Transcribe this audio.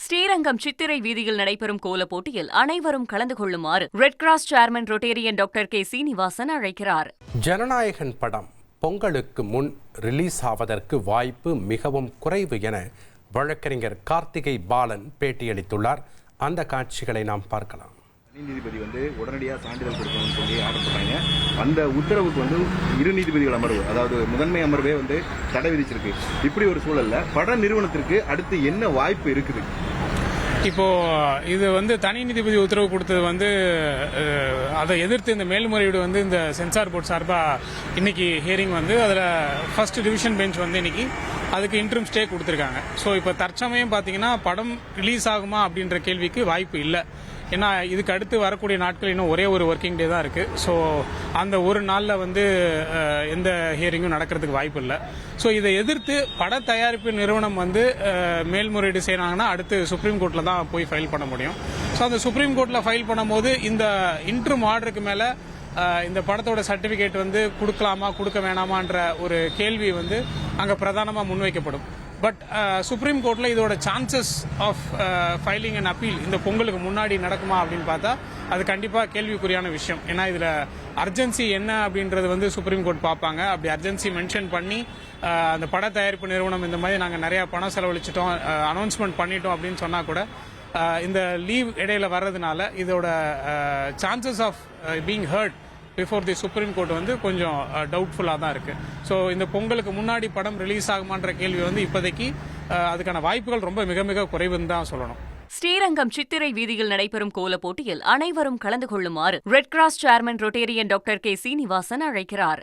ஸ்ரீரங்கம் சித்திரை வீதியில் நடைபெறும் கோலப் போட்டியில் அனைவரும் கலந்து கொள்ளுமாறு red cross chairman Rotarian doctor K Srinivasan அழைக்கிறார். ஜனநாயகன் படம் பொங்கலுக்கு முன் ரிலீஸ் ஆவதற்கு வாய்ப்பு மிகவும் குறைவு என வழக்கறிஞர் கார்த்திகை பாலன் பேட்டியளித்துள்ளார். அந்த காட்சிகளை நாம் பார்க்கலாம். நீதிபதி உடனடியாக சான்றிதழ் கொடுக்கணும்னு சொல்லி ஆர்டர் பண்ணாங்க. அந்த உத்தரவுக்கு இரு நீதிபதிகள் அமர்வு, அதாவது முதன்மை அமர்வே தடை விதிச்சிருக்கு. இப்படி ஒரு சூழல்ல பட நிறுவனத்திற்கு அடுத்து என்ன வாய்ப்பு இருக்குது? இப்போ இது தனி நீதிபதி உத்தரவு கொடுத்தது அதை எதிர்த்து இந்த மேல்முறையீடு இந்த சென்சார் போர்ட் சார்பா இன்னைக்கு ஹியரிங் அதில் ஃபர்ஸ்ட் டிவிஷன் பெஞ்ச் இன்னைக்கு அதுக்கு இன்ட்ரீம் ஸ்டே கொடுத்துருக்காங்க. ஸோ இப்போ தற்சமயம் பார்த்தீங்கன்னா படம் ரிலீஸ் ஆகுமா அப்படின்ற கேள்விக்கு வாய்ப்பு இல்லை. ஏன்னா இதுக்கு அடுத்து வரக்கூடிய நாட்கள் இன்னும் ஒரே ஒரு ஒர்க்கிங் டே தான் இருக்கு. ஸோ அந்த ஒரு நாளில் எந்த ஹியரிங்கும் நடக்கிறதுக்கு வாய்ப்பு இல்லை. ஸோ இதை எதிர்த்து பட தயாரிப்பு நிறுவனம் மேல்முறையீடு செய்யறாங்கன்னா அடுத்து சுப்ரீம் கோர்ட்ல தான் போய் ஃபைல் பண்ண முடியும். ஸோ அந்த சுப்ரீம் கோர்ட்ல ஃபைல் பண்ணும்போது இந்த இன்ட்ரீம் ஆர்டருக்கு மேல இந்த படத்தோட சர்டிபிகேட் கொடுக்கலாமா கொடுக்க வேணாமான்ற ஒரு கேள்வி அங்க பிரதானமா முன்வைக்கப்படும். பட் சுப்ரீம் கோர்ட்ல இதோட chances of filing and appeal இந்த பொங்கலுக்கு முன்னாடி நடக்குமா அப்படின்னு பார்த்தா அது கண்டிப்பா கேள்விக்குறியான விஷயம். ஏன்னா இதுல அர்ஜென்சி என்ன அப்படின்றது சுப்ரீம் கோர்ட் பார்ப்பாங்க. அப்படி அர்ஜென்சி மென்ஷன் பண்ணி அந்த பட தயாரிப்பு நிறுவனம் இந்த மாதிரி நாங்கள் நிறைய பணம் செலவழிச்சிட்டோம், அனௌன்ஸ்மெண்ட் பண்ணிட்டோம் அப்படின்னு சொன்னா கூட இந்த லீவ் இடையில வர்றதுனால இதோட chances of being heard before the supreme court கொஞ்சம் டவுட்ஃபுல்லாக தான் இருக்கு. ஸோ இந்த பொங்கலுக்கு முன்னாடி படம் ரிலீஸ் ஆகுமான்ற கேள்வி இப்போதைக்கு அதுக்கான வாய்ப்புகள் ரொம்ப மிக மிக குறைவுன்னு தான் சொல்லணும். ஸ்ரீரங்கம் சித்திரை வீதியில் நடைபெறும் கோலப் போட்டியில் அனைவரும் கலந்து கொள்ளுமாறு red cross chairman Rotarian doctor K Srinivasan அழைக்கிறார்.